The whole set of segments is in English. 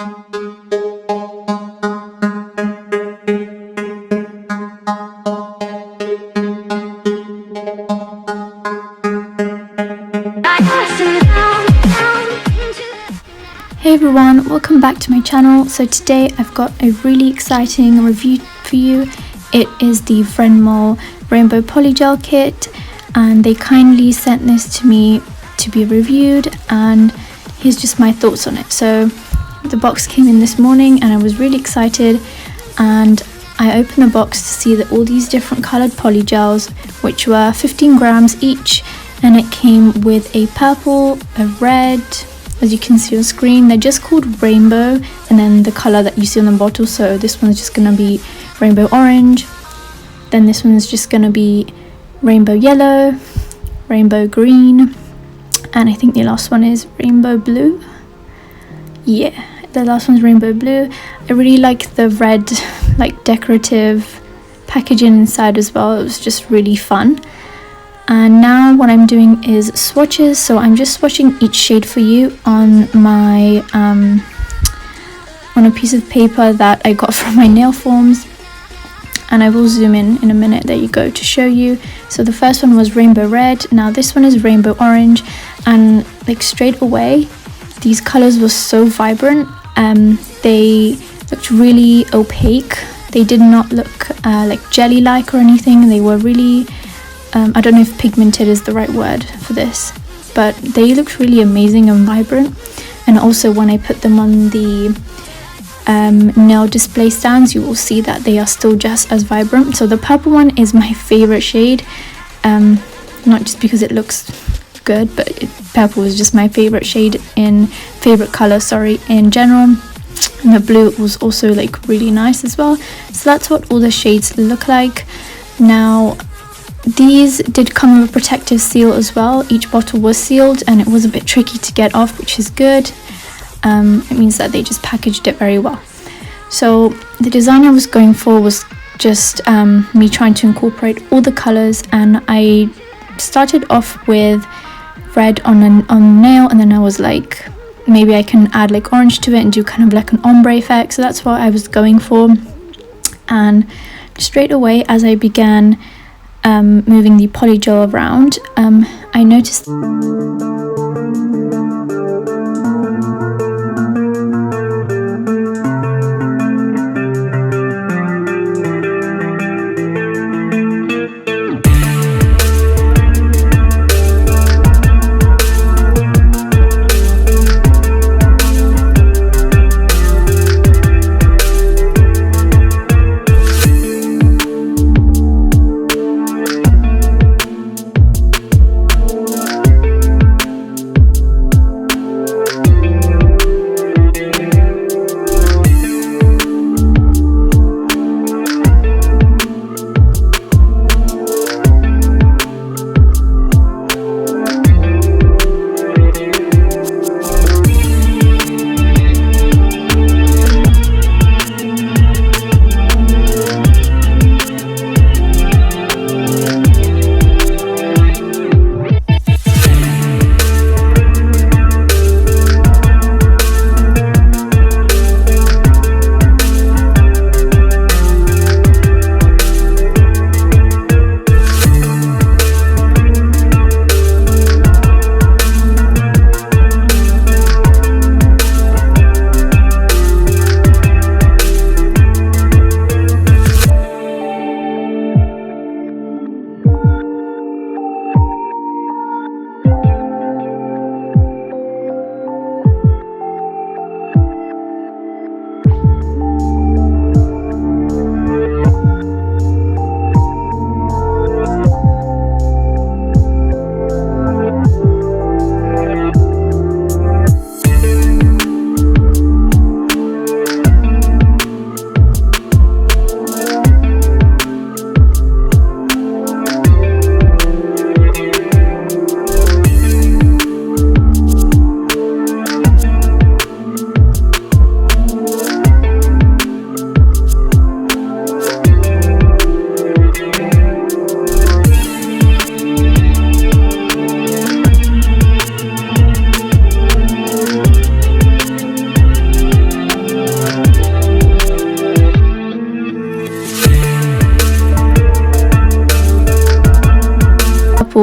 Hey everyone, welcome back to my channel. So today I've got a really exciting review for you. It is the Vrenmol Rainbow Polygel kit, and they kindly sent this to me to be reviewed, and here's just my thoughts on it. So the box came in this morning and I was really excited, and I opened the box to see that all these different colored polygels, which were 15 grams each, and it came with a purple, a red, as you can see on screen. They're just called rainbow, and then the color that you see on the bottle. So this one's just gonna be rainbow orange, then this one's just gonna be rainbow yellow, rainbow green, and I think the last one is rainbow blue. Yeah, the last one's rainbow blue. I really like the red, like decorative packaging inside as well. It was just really fun. And now what I'm doing is swatches. So I'm just swatching each shade for you on my on a piece of paper that I got from my nail forms, and I will zoom in a minute. There you go, to show you. So the first one was rainbow red, now this one is rainbow orange, and like straight away these colors were so vibrant. They looked really opaque. They did not look like jelly-like or anything. They were really I don't know if pigmented is the right word for this, but they looked really amazing and vibrant. And also when I put them on the nail display stands, you will see that they are still just as vibrant. So the purple one is my favorite shade, not just because it looks good, but purple is just my favorite shade favorite color in general. And the blue was also like really nice as well. So that's what all the shades look like. Now these did come with a protective seal as well. Each bottle was sealed, and it was a bit tricky to get off, which is good. It means that they just packaged it very well. So the design I was going for was just me trying to incorporate all the colors, and I started off with red on nail, and then I was like, maybe I can add like orange to it and do kind of like an ombre effect. So that's what I was going for. And straight away as I began moving the polygel around, I noticed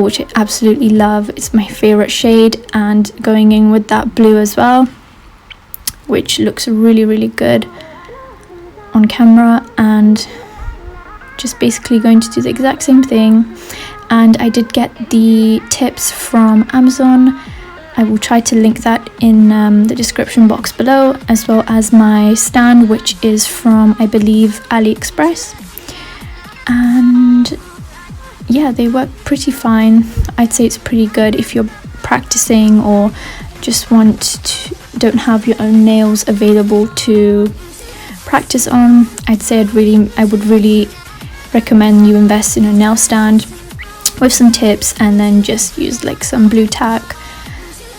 which I absolutely love. It's my favorite shade, and going in with that blue as well, which looks really, really good on camera. And just basically going to do the exact same thing. And I did get the tips from Amazon. I will try to link that in the description box below, as well as my stand, which is from, I believe, AliExpress. And yeah, they work pretty fine. I'd say it's pretty good if you're practicing or just don't have your own nails available to practice on. I'd say I would really recommend you invest in a nail stand with some tips, and then just use like some blue tack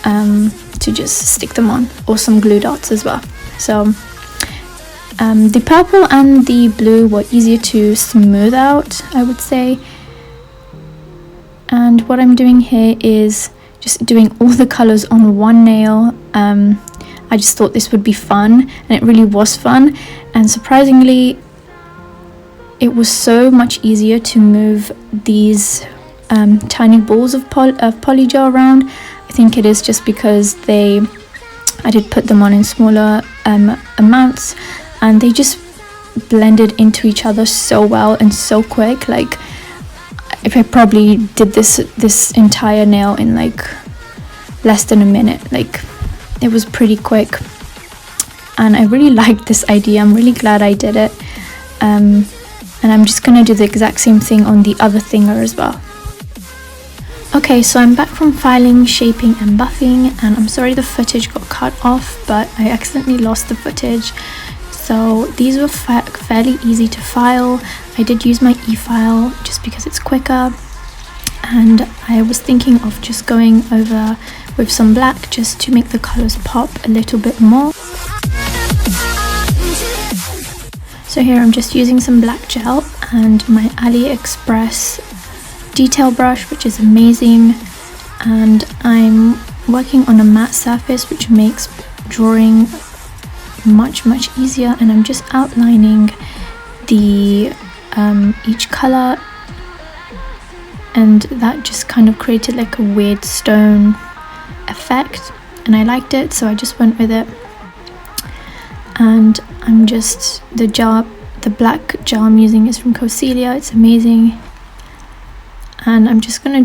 to just stick them on, or some glue dots as well. So the purple and the blue were easier to smooth out, I would say. And what I'm doing here is just doing all the colors on one nail. I just thought this would be fun, and it really was fun. And surprisingly, it was so much easier to move these tiny balls of polygel around. I think it is just because I did put them on in smaller amounts, and they just blended into each other so well and so quick. Like, if I probably did this entire nail in like less than a minute. Like, it was pretty quick, and I really liked this idea. I'm really glad I did it. And I'm just gonna do the exact same thing on the other thinger as well. Okay, so I'm back from filing, shaping and buffing, and I'm sorry the footage got cut off, but I accidentally lost the footage. So these were fairly easy to file. I did use my e-file just because it's quicker, and I was thinking of just going over with some black just to make the colors pop a little bit more. So here I'm just using some black gel and my AliExpress detail brush, which is amazing, and I'm working on a matte surface, which makes drawing much easier. And I'm just outlining the each color, and that just kind of created like a weird stone effect, and I liked it, so I just went with it. And I'm just the black gel I'm using is from Coselia. It's amazing. And I'm just gonna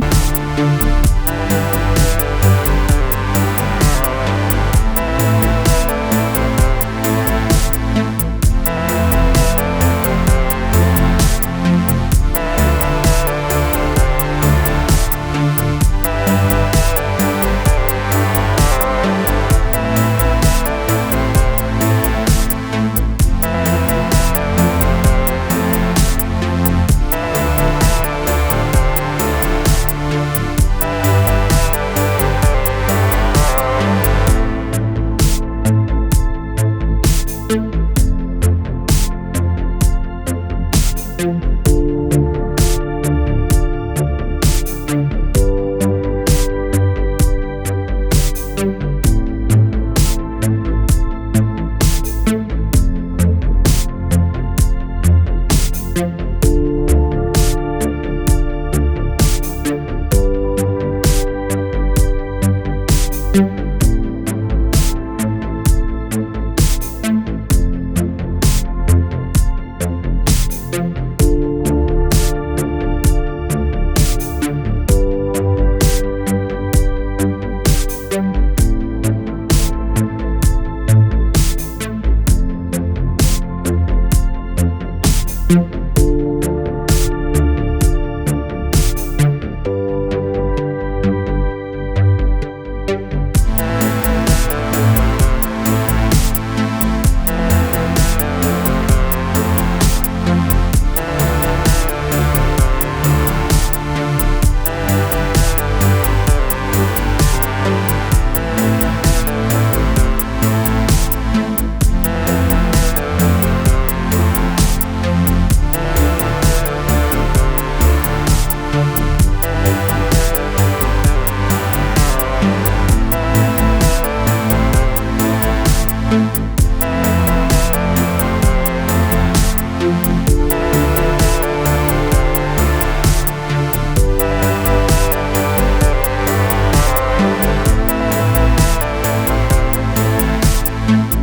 bye.